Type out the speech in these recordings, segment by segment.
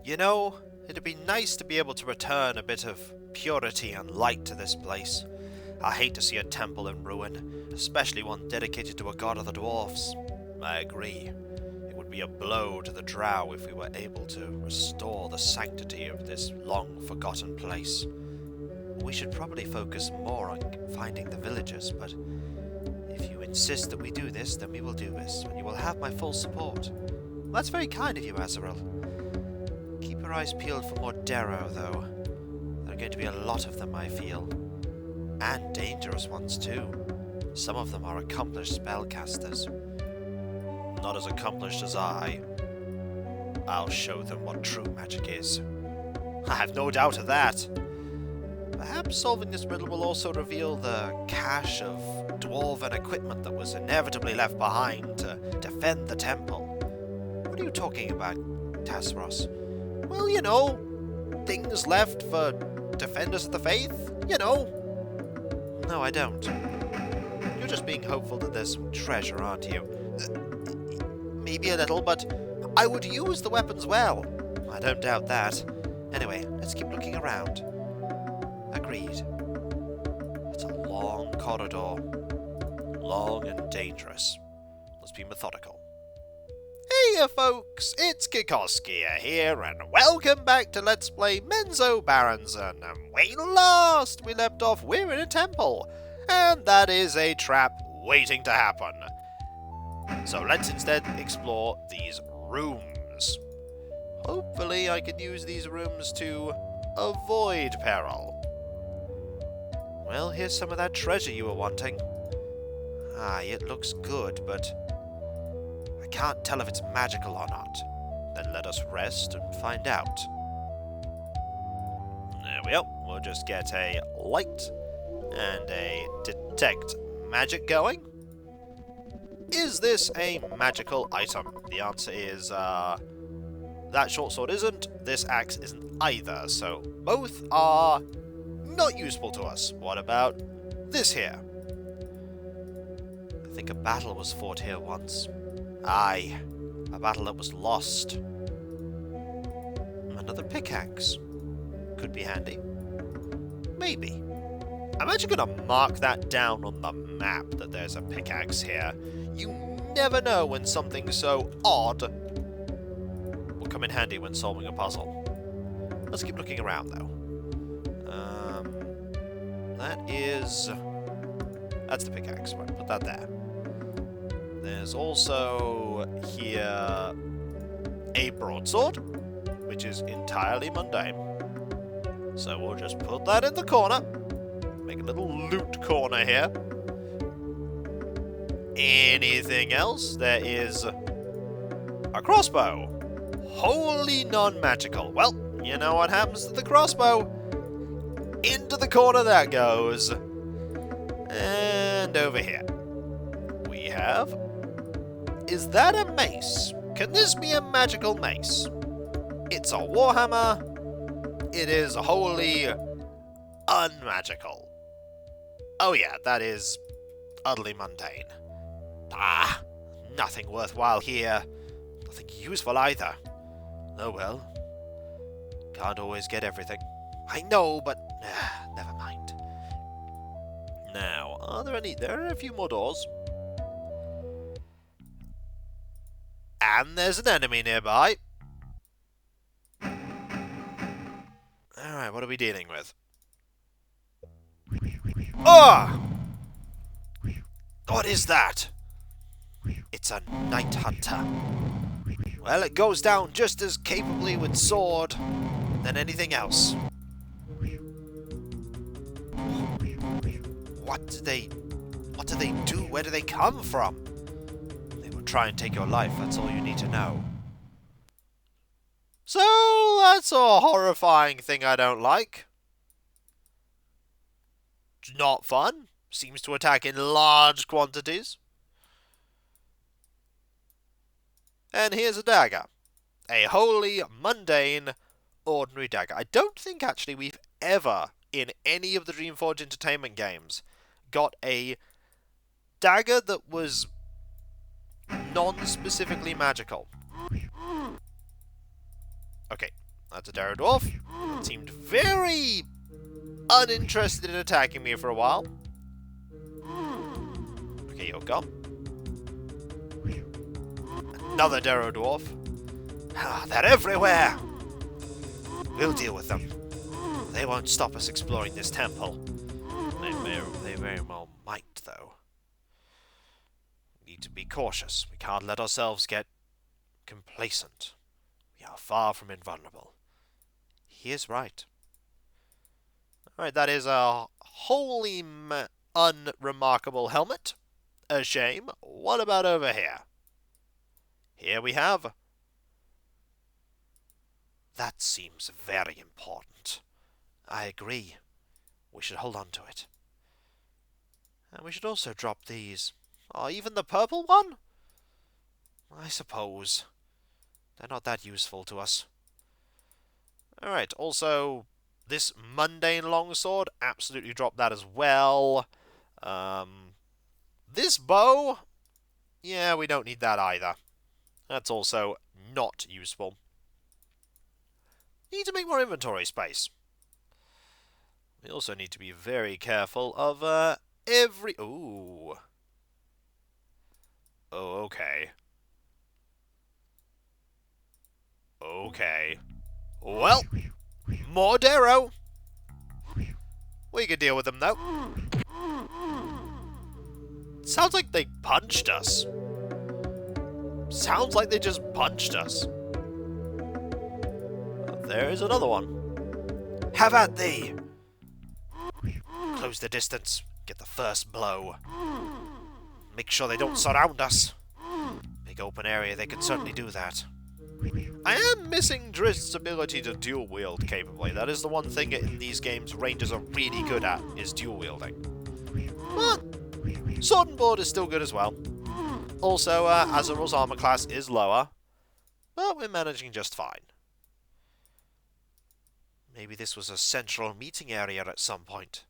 You know, it'd be nice to be able to return a bit of purity and light to this place. I hate to see a temple in ruin, especially one dedicated to a god of the dwarfs. I agree. It would be a blow to the drow if we were able to restore the sanctity of this long-forgotten place. We should probably focus more on finding the villagers, but if you insist that we do this, then we will do this, and you will have my full support. Well, that's very kind of you, Azrael. Keep your eyes peeled for more Darrow, though. There are going to be a lot of them, I feel. And dangerous ones, too. Some of them are accomplished spellcasters. Not as accomplished as I. I'll show them what true magic is. I have no doubt of that. Perhaps solving this riddle will also reveal the cache of dwarven equipment that was inevitably left behind to defend the temple. What are you talking about, Tasros? Well, you know, things left for defenders of the faith, you know. No, I don't. You're just being hopeful that there's some treasure, aren't you? Maybe a little, but I would use the weapons well. I don't doubt that. Anyway, let's keep looking around. Agreed. It's a long corridor. Long and dangerous. Let's be methodical. Hey folks, it's Kikoskia here, and welcome back to Let's Play Menzoberranzan. And when last we left off, we're in a temple, and that is a trap waiting to happen. So let's instead explore these rooms. Hopefully I can use these rooms to avoid peril. Well, here's some of that treasure you were wanting. It looks good, but I can't tell if it's magical or not. Then let us rest and find out. There we go. We'll just get a light and a detect magic going. Is this a magical item? The answer is, that short sword isn't, this axe isn't either, so both are not useful to us. What about this here? I think a battle was fought here once. Aye, a battle that was lost. Another pickaxe. Could be handy. Maybe. I'm actually going to mark that down on the map that there's a pickaxe here. You never know when something so odd will come in handy when solving a puzzle. Let's keep looking around, though. That's the pickaxe. Right, put that there. There's also here a broadsword, which is entirely mundane. So we'll just put that in the corner. Make a little loot corner here. Anything else? There is a crossbow. Wholly non-magical. Well, you know what happens to the crossbow. Into the corner that goes. And over here we have... Is that a mace? Can this be a magical mace? It's a warhammer. It is wholly unmagical. Oh yeah, that is utterly mundane. Nothing worthwhile here. Nothing useful either. Oh well. Can't always get everything. I know, but never mind. Now, there are a few more doors. And there's an enemy nearby. Alright, what are we dealing with? Oh! What is that? It's a night hunter. Well, it goes down just as capably with sword than anything else. What do they do? Where do they come from? They will try and take your life, that's all you need to know. So, that's a horrifying thing I don't like. It's not fun. Seems to attack in large quantities. And here's a dagger. A wholly mundane, ordinary dagger. I don't think, actually, we've ever, in any of the Dreamforge Entertainment games, got a dagger that was non-specifically magical. Okay, That's a Darrow Dwarf. That seemed very uninterested in attacking me for a while. Okay, you're gone. Another Darrow Dwarf. Ah, they're everywhere! We'll deal with them. They won't stop us exploring this temple. They very well might, though. We need to be cautious. We can't let ourselves get complacent. We are far from invulnerable. He is right. Alright, that is a wholly unremarkable helmet. A shame. What about over here? Here we have... That seems very important. I agree. We should hold on to it. And we should also drop these. Oh, even the purple one? I suppose. They're not that useful to us. Alright, also, this mundane longsword, absolutely drop that as well. This bow, yeah, we don't need that either. That's also not useful. Need to make more inventory space. We also need to be very careful of every... Ooh. Oh, okay. Okay. Well, more Darrow. We can deal with them, though. Sounds like they punched us. Sounds like they just punched us. There is another one. Have at thee! Close the distance. Get the first blow. Make sure they don't surround us. Big open area, they can certainly do that. I am missing Drist's ability to dual wield capably. That is the one thing in these games rangers are really good at, is dual wielding. But sword and board is still good as well. Also, Azarel's armor class is lower, but we're managing just fine. Maybe this was a central meeting area at some point.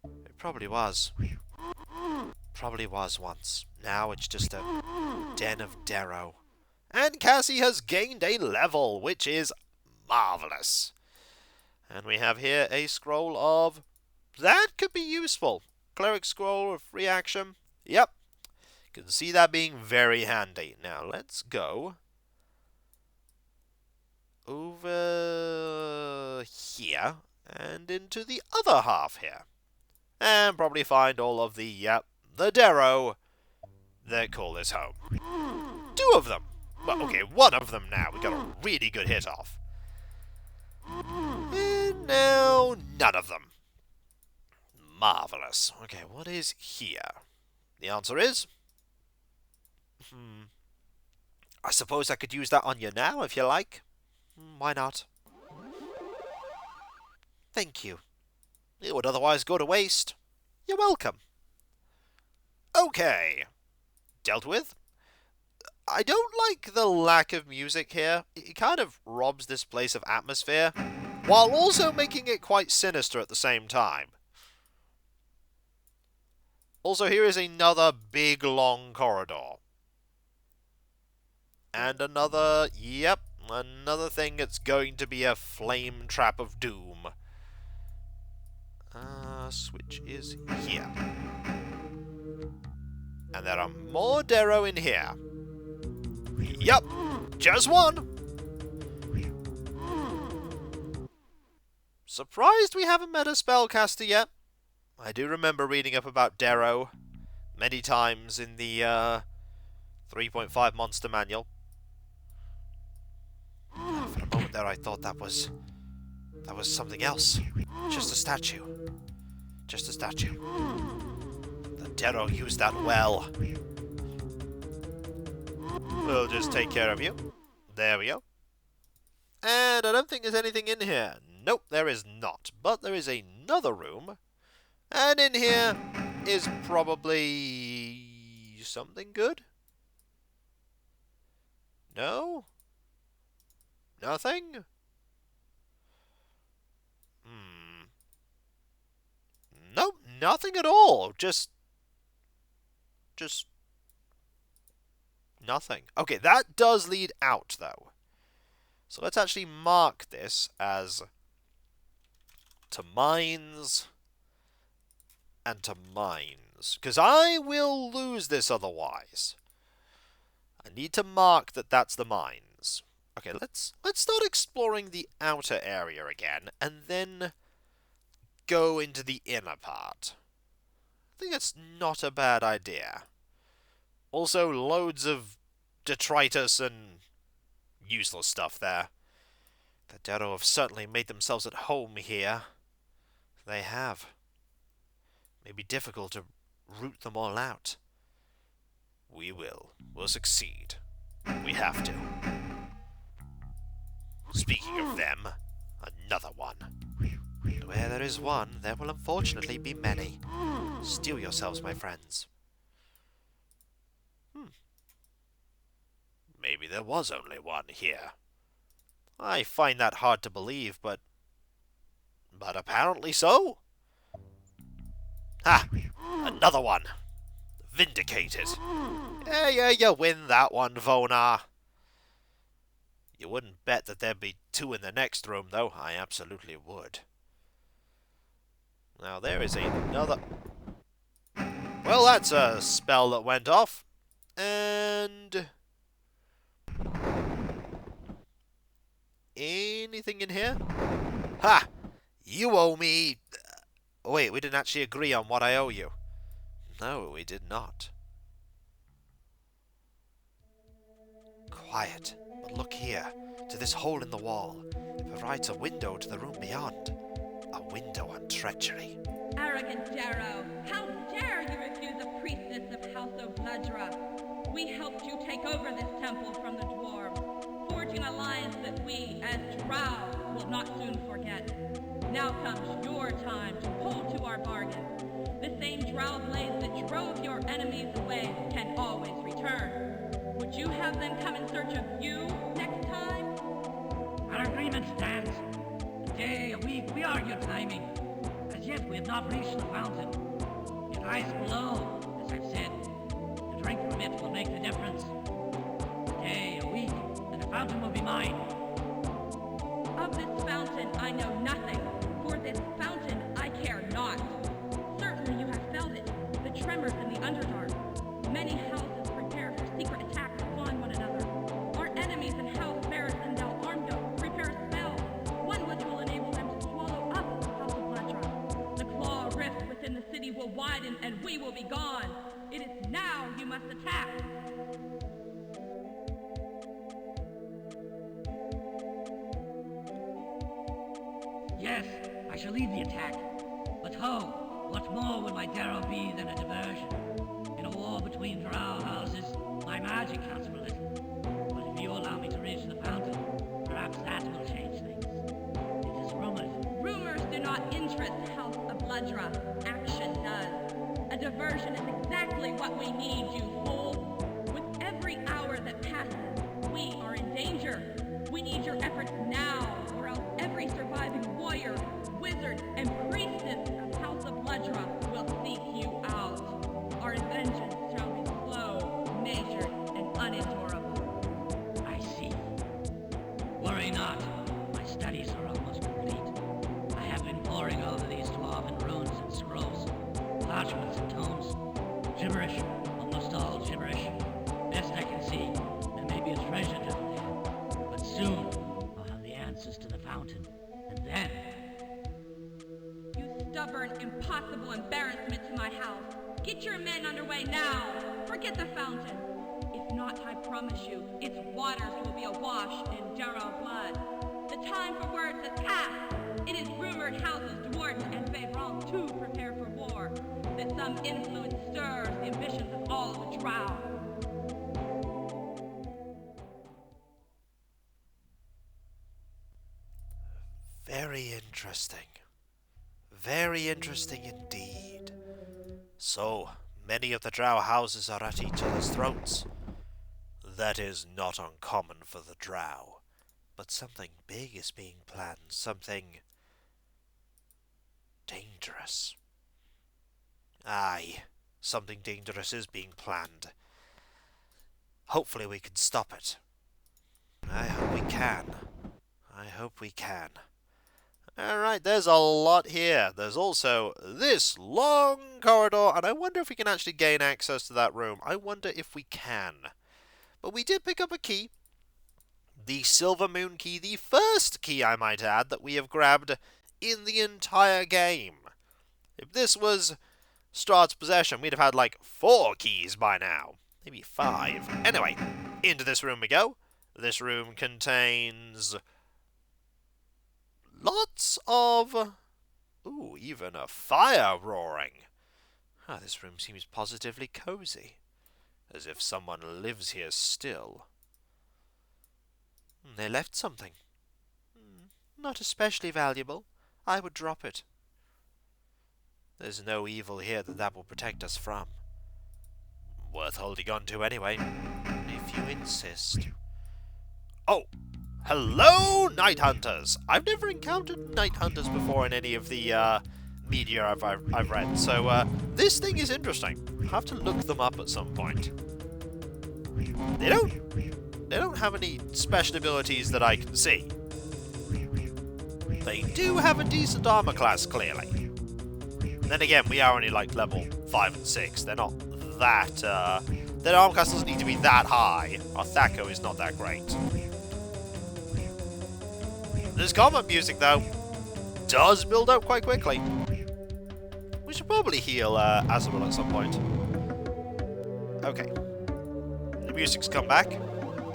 It probably was. Probably was once. Now it's just a den of Darrow. And Cassie has gained a level, which is marvellous. And we have here a scroll of... That could be useful. Cleric scroll of free action. Yep. Can see that being very handy. Now, let's go over here and into the other half here. And probably find all of the Darrow that call this home. 2 of them. Well, okay, 1 of them now. We got a really good hit off. And now, none of them. Marvellous. Okay, what is here? The answer is... I suppose I could use that on you now, if you like. Why not? Thank you. It would otherwise go to waste. You're welcome. Okay. Dealt with. I don't like the lack of music here. It kind of robs this place of atmosphere, while also making it quite sinister at the same time. Also, here is another big, long corridor. And another, yep, another thing that's going to be a flame trap of doom. Switch is here. And there are more Darrow in here. Yup, just 1. Surprised we haven't met a spellcaster yet. I do remember reading up about Darrow many times in the 3.5 Monster Manual. For a moment there I thought that was something else. Just a statue. Just a statue. The Darrow used that well. We'll just take care of you. There we go. And I don't think there's anything in here. Nope, there is not. But there is another room. And in here is probably something good? No? Nothing? Nope, nothing at all. Just nothing. Okay, that does lead out, though. So let's actually mark this as to mines and to mines, because I will lose this otherwise. I need to mark that that's the mines. Okay, let's start exploring the outer area again, and then go into the inner part. I think that's not a bad idea. Also, loads of detritus and useless stuff there. The drow have certainly made themselves at home here. They have. It may be difficult to root them all out. We will. We'll succeed. We have to. Speaking of them, another one. Where there is one, there will unfortunately be many. Steel yourselves, my friends. Maybe there was only one here. I find that hard to believe, but apparently so. Ha! Another one. Vindicated. Yeah, you win that one, Vonar. You wouldn't bet that there'd be two in the next room, though. I absolutely would. Now, there is another... Well, that's a spell that went off. And... anything in here? Ha! You owe me... wait, we didn't actually agree on what I owe you. No, we did not. Quiet. But look here, to this hole in the wall. It provides a window to the room beyond. A window on treachery. Arrogant Darrow, how dare you refuse a priestess of House O'Bladra? We helped you take over this temple from the dwarves, forging an alliance that we, as drow, will not soon forget. Now comes your time to hold to our bargain. The same drow blades that drove your enemies away can always return. Would you have them come in search of you next time? Our agreement stands. A day, a week, we argued timing. As yet, we have not reached the fountain. It lies below, as I've said. A drink from it will make the difference. A day, a week, and the fountain will be mine. Of this fountain, I know nothing. For this fountain, I care not. Certainly you have felt it. The tremors in the Underdark. Many houses prepare for secret attacks upon one another. Our enemies in House Ferris and Del Armdo prepare a spell, one which will enable them to swallow up House of Bladra. The claw rift within the city will widen and we will be gone. It is now you must attack. Yes, I shall lead the attack. But ho, what more would my Darrow be than a diversion? In a war between drow houses, my magic counts for little. But if you allow me to reach the fountain, perhaps that will change things. It is rumored. Rumors do not interest House of Bladra. Action does. A diversion is exactly what we need, you fool. With every hour that passes, we are in danger. We need your efforts now, or else every surviving warrior, wizard, and priestess of House of Bladra will seek you out. Our vengeance shall be slow, measured, and unendurable. I see. Worry not. My studies are almost complete. I have been poring over these dwarven runes and scrolls, parchments and tomes. Gibberish, almost all gibberish. Best I can see, there may be a treasure down there. But soon, I'll have the answers to the fountain. And then... You stubborn, impossible embarrassment to my house. Get your men underway now. Forget the fountain. If not, I promise you, its waters will be awash in Darrow blood. The time for words has passed. It is rumored houses Dwarden and Faerun too prepare for war. That some influence stirs the ambitions of all the drow. Very interesting. Very interesting indeed. So, many of the drow houses are at each other's throats. That is not uncommon for the drow. But something big is being planned. Something... dangerous. Aye, something dangerous is being planned. Hopefully we can stop it. I hope we can. I hope we can. Alright, there's a lot here. There's also this long corridor, and I wonder if we can actually gain access to that room. I wonder if we can. But we did pick up a key. The Silver Moon key, the first key, I might add, that we have grabbed in the entire game. If this was Strahd's possession, we'd have had like 4 keys by now. Maybe 5. Anyway, into this room we go. This room contains lots of... ooh, even a fire roaring. This room seems positively cozy. As if someone lives here still. They left something. Not especially valuable. I would drop it. There's no evil here that will protect us from. Worth holding on to anyway, if you insist. Oh! Hello, Night Hunters! I've never encountered Night Hunters before in any of the media I've read, so this thing is interesting. I'll have to look them up at some point. They don't have any special abilities that I can see. They do have a decent armor class, clearly. Then again, we are only like level 5 and 6. They're not that, their armor class doesn't need to be that high. Our Thaco is not that great. This combat music, though, does build up quite quickly. We should probably heal Azabel at some point. Okay. The music's come back,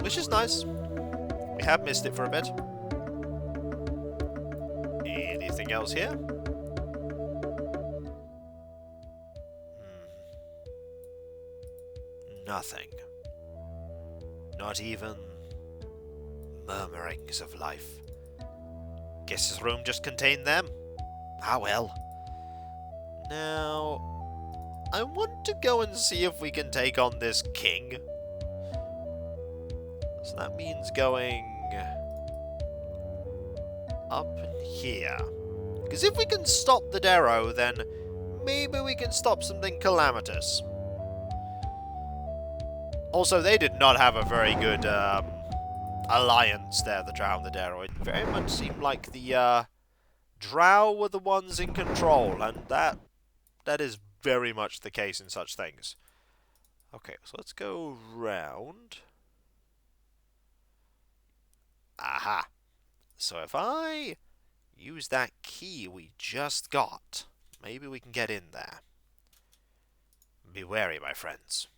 which is nice. We have missed it for a bit. Anything else here? Nothing. Not even murmurings of life. Guess this room just contained them. Ah well. Now, I want to go and see if we can take on this king. So that means going up here. Because if we can stop the Darrow, then maybe we can stop something calamitous. Also, they did not have a very good alliance there, the drow and the Darrow. It very much seemed like the drow were the ones in control, and that is very much the case in such things. Okay, so let's go round. Aha! So if I use that key we just got, maybe we can get in there. Be wary, my friends.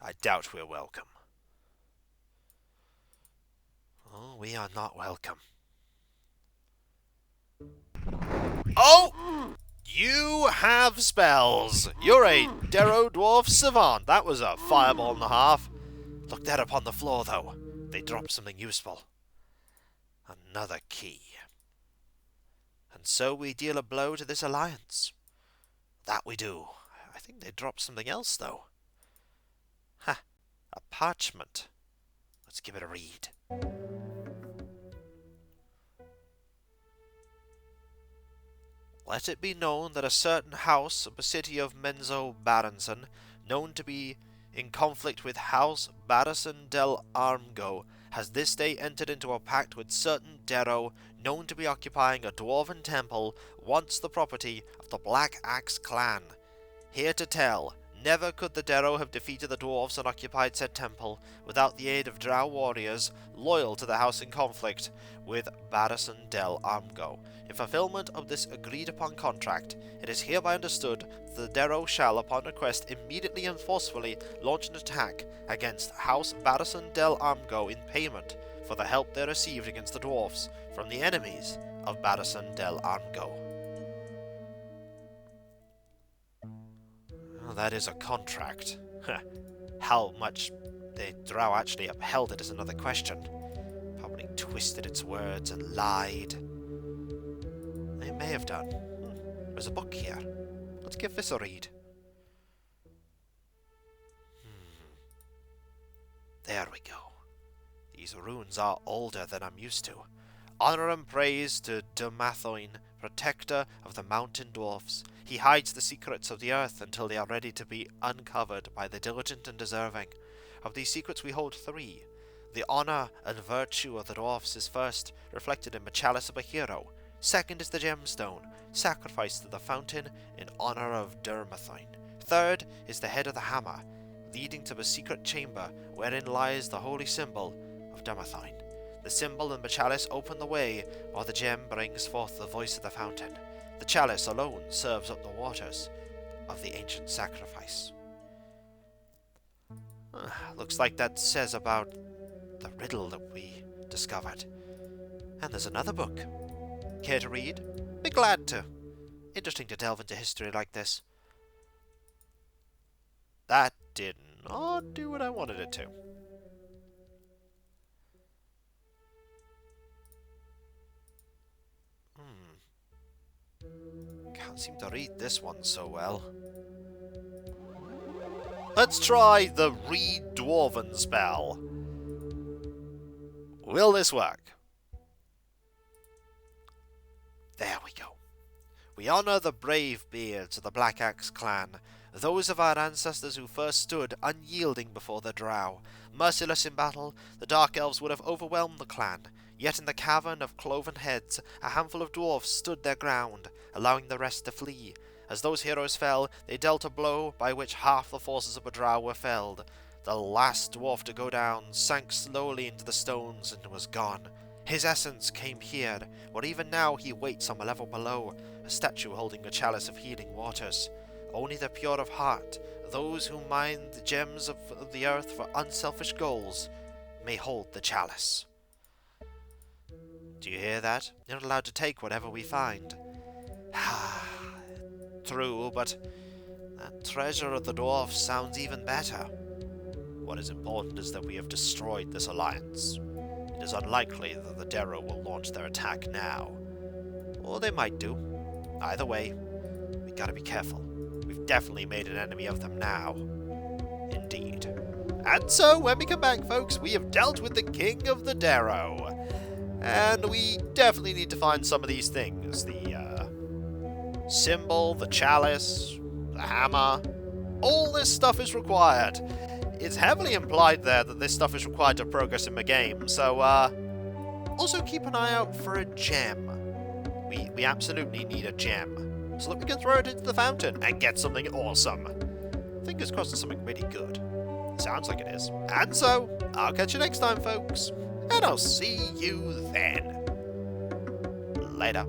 I doubt we're welcome. Oh, we are not welcome. Oh! You have spells! You're a Darrow Dwarf Savant. That was a fireball and a half. Look there upon the floor, though. They dropped something useful. Another key. And so we deal a blow to this alliance. That we do. I think they dropped something else, though. Ha! A parchment. Let's give it a read. Let it be known that a certain house of the city of Menzoberranzan, known to be in conflict with House Barrison del Armgo, has this day entered into a pact with certain Darrow, known to be occupying a dwarven temple, once the property of the Black Axe clan. Here to tell, never could the Darrow have defeated the dwarves and occupied said temple without the aid of drow warriors loyal to the house in conflict with Barrison del Armgo. In fulfillment of this agreed-upon contract, it is hereby understood that the Darrow shall, upon request, immediately and forcefully launch an attack against House Barrison del Armgo in payment for the help they received against the dwarfs from the enemies of Barrison del Armgo. Well, that is a contract. How much the drow actually upheld it is another question. Probably twisted its words and lied. They may have done. There's a book here. Let's give this a read. There we go. These runes are older than I'm used to. Honor and praise to Dumathoin, protector of the mountain dwarfs. He hides the secrets of the earth until they are ready to be uncovered by the diligent and deserving. Of these secrets we hold 3. The honor and virtue of the dwarfs is first reflected in the chalice of a hero. Second is the gemstone, sacrificed to the fountain in honor of Dermathine. Third is the head of the hammer, leading to the secret chamber wherein lies the holy symbol of Dermathine. The symbol and the chalice open the way, while the gem brings forth the voice of the fountain. The chalice alone serves up the waters of the ancient sacrifice. Looks like that says about the riddle that we discovered. And there's another book. Care to read? Be glad to. Interesting to delve into history like this. That did not do what I wanted it to. Can't seem to read this one so well. Let's try the Read Dwarven spell. Will this work? There we go. We honor the brave beards of the Black Axe clan, those of our ancestors who first stood unyielding before the drow. Merciless in battle, the Dark Elves would have overwhelmed the clan, yet in the cavern of cloven heads, a handful of dwarfs stood their ground, allowing the rest to flee. As those heroes fell, they dealt a blow by which half the forces of the drow were felled. The last dwarf to go down sank slowly into the stones and was gone. His essence came here, where even now he waits on the level below, a statue holding a chalice of healing waters. Only the pure of heart, those who mine the gems of the earth for unselfish goals, may hold the chalice. Do you hear that? You're not allowed to take whatever we find. True, but that treasure of the dwarfs sounds even better. What is important is that we have destroyed this alliance. It is unlikely that the Darrow will launch their attack now. Or they might do. Either way, we gotta be careful. We've definitely made an enemy of them now. Indeed. And so, when we come back, folks, we have dealt with the King of the Darrow. And we definitely need to find some of these things. The symbol, the chalice, the hammer. All this stuff is required. It's heavily implied there that this stuff is required to progress in the game, so also keep an eye out for a gem. We absolutely need a gem, so that we can throw it into the fountain and get something awesome. Fingers crossed it's something really good. Sounds like it is. And so, I'll catch you next time, folks, and I'll see you then. Later.